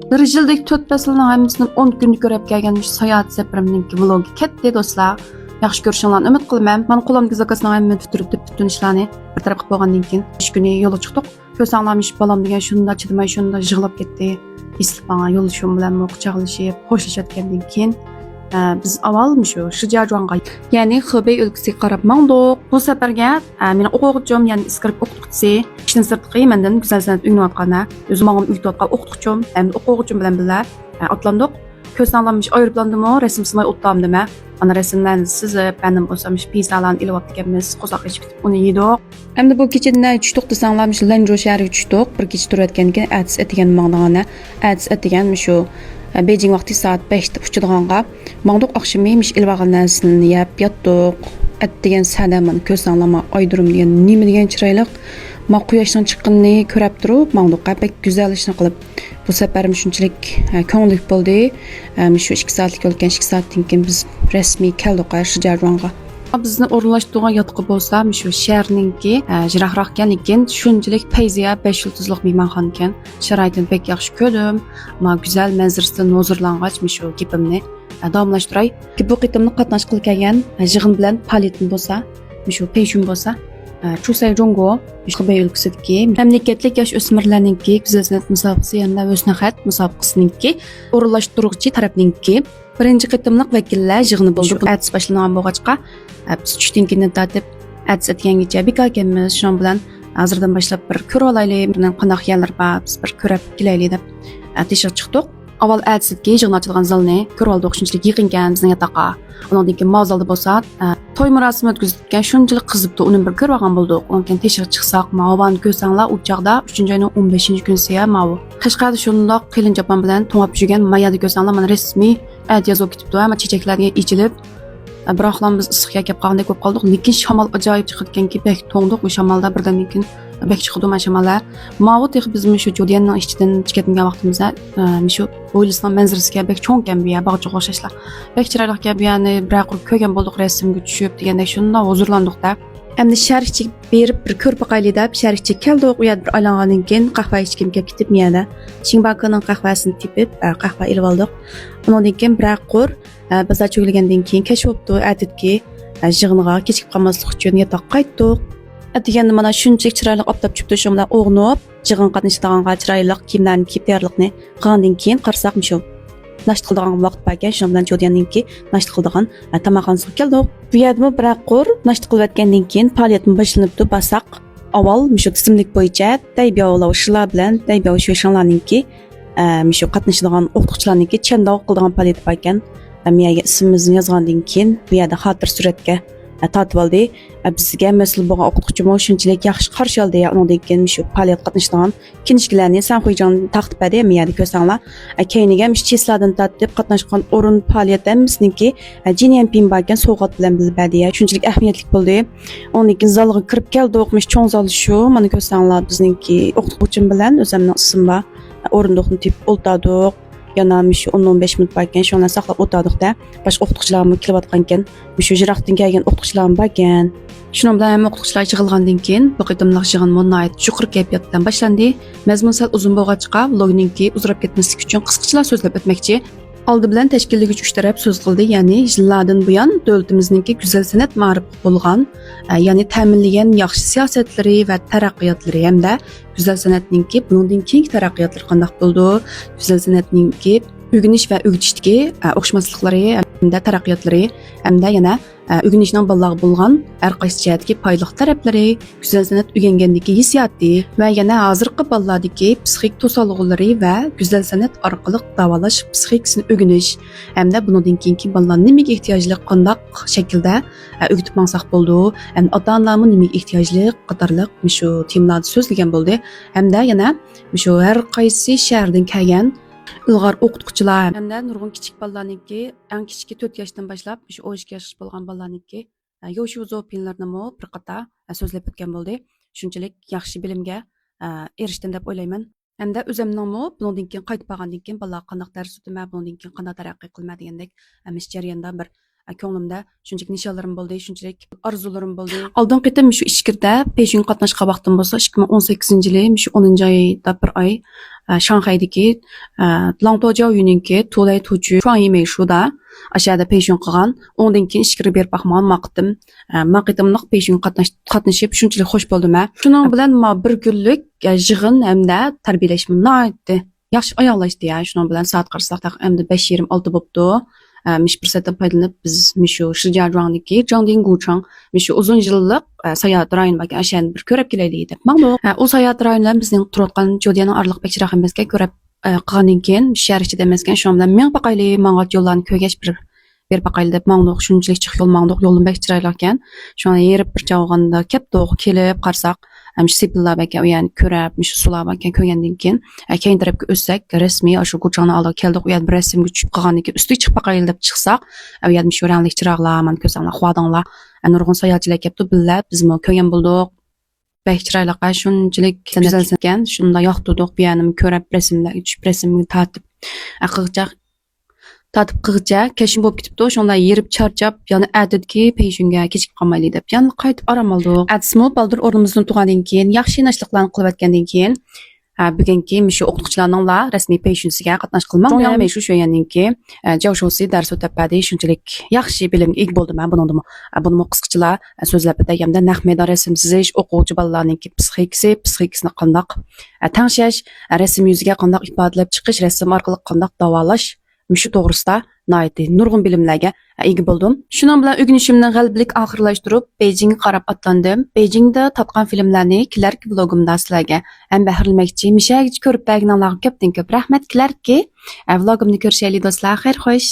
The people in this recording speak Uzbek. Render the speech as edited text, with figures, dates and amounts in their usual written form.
Bir yildek 4 faslning hammasini 10 kunni ko'rib kelgan sayohat safarimning vlogi ketdi do'stlar. Yaxshi ko'rishinglarni umid qilaman. Men qo'limdagi zakasning hammani bitirib butun ishlarni bir taraf qilib bo'lgandan keyin 3 kuni yo'lga chiqdik. Ko'rsanglarmish balam degan shunda chidamay shunda yig'lab ketdi. Eslib bana yo'lishim bilan quchoqlashib, xo'shlashayotgandan keyin biz avvalmi shu Shijiazhuangga, ya'ni Xubey o'lkasiga qarab mangdik. Bu safarga meni o'quvchim, ya'ni iskrib o'qituvchisi, ishni sirtqi mendan Güzel san'at o'rganayotgan, o'zim o'g'lim o'rgatayotgan o'qituvchim, hamda o'quvchim bilan birga atlandik. Ko'rsanglarmish aeroplandimi, rasm sinay o'tdimdimi? Ana rasmlarni sizib, benim bo'lsam pizzalarni ilib olganmiz, qo'zoq ichib uni yedik. Hamda bu kechada tushdik desanglarmish Lanzhou shahriga tushdik. Bir kecha turayotgan keyin atis etigan mangdag'ana, atis etigan shu Beijing vaqti soat 5da uçduğanga mangduq akşamıymış ilvağın narsini yap yatdık. Et degan sadamını ko'rsanglarma aydurum degan nima degan chiroyli ma quyoshning chiqqanini ko'rib turib mangduqqa pek go'zal ishni qilib bu safarim shunchalik ko'ngilli bo'ldi. Shu 2 soatlik o'tgan 2 soatdan keyin biz rasmiy keldik Shijiazhuangga. Bizni o'rinlashtirgan yotqi bo'lsa, shu shaharningki jirahroq ekanlikin shunchalik payziya 5 yulduzli mehmonxona ekan. Sharoitini pek yaxshi ko'rdim. Ma go'zal manzarasidan huzurlangach shu gapimni davomlashtiray. Bu qitimni qatnash qilib kelgan yig'in bilan faoliyatim bo'lsa, shu peshun bo'lsa, Chusay Jongo, Xubey o'lkasidagi mamlakatlik yosh o'smirlarningki Güzel san'at musobaqasi yana o'snahat musobaqasiningki o'rinlashtiruvchi tarafningki birinchi qitimliq vakillar yig'ini bo'ldi. Atis boshlangan bo'lg'achqa biz tushdan keyin tatib atis etgangacha bekor ekanmiz. Shuning bilan hozirdan boshlab bir ko'rib olaylik, qanday yerlar bor, biz bir ko'rib kelaylik deb teshib chiqdik. Avval atisga yig'in ochilgan zalni ko'rib oldik, shunchalik yig'ingan bizning yotoqqa. Undan keyin mavzalda bo'lsa, to'y murosimi o'tkazilgan shunchalik qizibdi, uni bir ko'rib olgan bo'ldik. Undan keyin teshib chiqsak, mavani ko'rsanglar, u chaqda 3-oyning 15-kunisiga mavu. Qashqarda shundoq qilin japan bilan to'ngab yurgan mayada ko'rsanglar, mana rasmiy ad yozib ketibdi, ama chechaklarga ichilib biroqlar biz issiqga kelib qolgandek bo'lib qoldik. Lekin shamol ajoyib chiqayotganki, bek to'ngdik. U shamolda birdan lekin bek chiqdi mashamallar. Mavut biz shu Jodiyanning ichidan chiqayotgan vaqtimizda shu o'yliston manzarasiga bek cho'nkan bu bog'cha o'xshashlar. Bek chiroyli bu yani bir ko'rgan bo'ldik, rasmga tushib degandek shunday huzurlandik-da. Endi sharhchi berib bir ko'rib boqaylik deb sharhchi keldik. U yerda bir aylangandan keyin qahva ichkim kelib ketib miyada. Shinbakoning qahvasini tepib qahva ilib oldik. Undan keyin bir qur bazar cho'gilgandan keyin kashf bo'libdi atitki yig'inga kechikib qolmaslik uchun yotoqqa qaytdik. Deganda mana shunchalik chiroyli optab chipdi shu bilan o'g'nib yig'in qatnashadiganga chiroyli kiyimlarni kiyib tayyorlikni qilgandan keyin qarsak shu nasht qiladigan vaqt bo'lgan, shu bilan Jodiyanninki nasht qiladigan tomoqxonasiga keldik. Bu yerda bir qur nasht qilayotgandan keyin faoliyatim boshlanibdi. Basak avval shu tizimlik bo'yicha taybiyolar shular bilan taybiyo sho'shanlarninki shu qatnashadigan o'qituvchilarninki chandog qiladigan faoliyat bor ekan. Miyaga ismimizni yozgandan keyin bu yerda xotir suratga tatib oldi. Bizga mas'ul bo'lgan o'qituvchim shunchalik yaxshi qarshi oldi. Undan keyin shu faoliyat qatnashadigan kinishkilarni san qo'ygan taqib berdi. Miyada ko'rsanglar, keyiniga cheslardan tatib qatnashgan o'rin faoliyat hammasiniki Jinyanpin bo'lgan sovg'at bilan bilib berdi. Shunchalik ahamiyatli bo'ldi. Undan keyin zalga kirib keldik. Cho'ng zal shu. Mana ko'rsanglar bizningki o'qituvchim bilan o'zimning ismim bor. O'rindiqni tip o'ltirdik. Yana shu 10-15 minut bo'lgan, shuni saqlab o'tirdik-da. Boshqa o'qituvchilarimiz kelayotgan ekan. Shu jiroqdan kelgan o'qituvchilarim bo'lgan. Shuning bilan ham o'qituvchilar yig'ilgandan keyin bu qitimliq yig'in monayt chuqur kayfiyatdan boshlandi. Mazmun sal uzun bo'lg'achqa vlogninki uzrab ketmaslik uchun qisqachalar so'zlab o'tmoqchi. Oldi bilan tashkillovchi 3 taraf so'z qildi, ya'ni yillardan buyon davlatimizningki Güzel san'at ma'rif bo'lgan, ya'ni ta'minlagan yaxshi siyosatlari va taraqqiyotlari hamda Güzel san'atningki bundan keyingi taraqqiyotlari qanday bo'ldi, Güzel san'atningki o'rganish va o'rgatishdagi o'xshmasliklari hamda taraqqiyotlari hamda yana o'rganishning ballag'i bo'lgan har qaysi jihatdagi foydali taraflari, Güzel san'at o'rgangandagi hissiyoti va yana hozirgi ballardagi psixik to'solg'ulari va Güzel san'at orqali davolash psixikasini o'rganish hamda bundan keyingi ballar nimaga ehtiyojli, qanday shaklda o'rgatib maqsad bo'ldi, ham ota-onalarning nimaga ehtiyojli qatorliq shu temalarda so'zlagan bo'ldi. Hamda yana shu har qaysi shahardan kelgan ilg'or o'qituvchilar hamda nurg'un kichik bolalarniki eng kichiki 4 yoshdan boshlab shu 12 yosh bo'lgan bolalarniki yo'shu zopinlarni bir qator so'zlab o'tgan bo'ldi. Shunchalik yaxshi bilimga erishdim deb o'ylayman. Hamda o'zimning bundan keyin qaytib borgandan keyin bolalar qanday dars o'tma, bundan keyin qanday taraqqiy qilma degandek jarayonda bir ko'nglimda shunchalik nishonlarim bo'ldi, shunchalik orzularim bo'ldi. Oldin qitim shu ishkirda peshun qatnashga vaqtim bo'lsa 2018-yili shu 10-oyda bir oy Shanxaydagi Langtojao yuninki Tulay Tuju Shuangyi Meishuda aşağıda peshun qilgan. Ondan keyin ishkirga berib baxman maqtim. Maqtimliq peshun qatnashib shunchalik xush bo'ldim. Shuning bilan bir kunlik yig'in hamda tarbiyalashim nihoyatda yaxshi oyoqlashdi ya. Shuning bilan soat qarasak endi 5:26 bo'libdi. Mish fursatdan foydalanib biz mishu Shijiazhuangdagi Zhangdingguchang mishu uzun yillik sayohat rayoni bor. Ashani bir ko'rib kelaylik deb. Maqlu u sayohat rayonidan bizning turayotgan Jodiyaning orliq bekchiroq emasga ko'rib qilgandan keyin shahar ichida emaskan shu bilan men baqayli mang'at yo'llarni ko'rgach bir baqayli deb mang'doq shunchalik chiq yo'l mang'doq yo'lni bek chiroyli ekan. Shuni yerib bir chavg'anda ketdiq kelib qarsak sepillar ekan u yani ko'rib shu sular ekan ko'rgandan keyin keyin tarafga o'tsak rasmiy shu guchani olib keldik u yerda bir rasmga tushib qolgandan keyin ustiga chiqib baqayli deb chiqsak u yerda shu rangli chiroqlar mana ko'rsanglar xudonlar nurg'un sayohatchilar kelibdi billa bizmi ko'rgan bo'ldik. Bek chiroyliqa shunchalik go'zal ekan shunda yoqtirdik bu yerni ko'rib rasmlar tushib rasmni tatib qig'icha keshin bo'lib ketibdi shunda yerib charchab yana adidki peshunga kechikib qolmaylik deb yana qaytib orom oldik. Adsmo baldir o'rnimizdan turgandan keyin yaxshi nashliqlarni qilib o'tgandan keyin bugungi shu o'qituvchilarning rasmiy peshunsiga qatnash qilmoqman. Shu yaniki Jiaoshusi dars o'tapadi shunchalik yaxshi bilimga ega bo'ldim men buni qisqachalar so'zlab o'tganimda nahmeda rasm chizish o'quvchi bolalarningki psixikasini qandoq tangshash rasm yuziga qandoq ifodalab chiqish rasm orqali qandoq davolash shu to'g'risida nihoyatda nurg'un bilimlarga ega bo'ldim. Shuning bilan o'rganishimni g'alabalik oxirlashtirib Beijingga qarab otlandim. Beijingda topgan filmlarni Kilarki vlogimda sizlarga ham bahrilmoqchi mishagicha ko'rib berganlarga ko'pdan ko'p rahmat Kilarki. Vlogimni ko'rishaylik do'stlar, xayr xo'sh.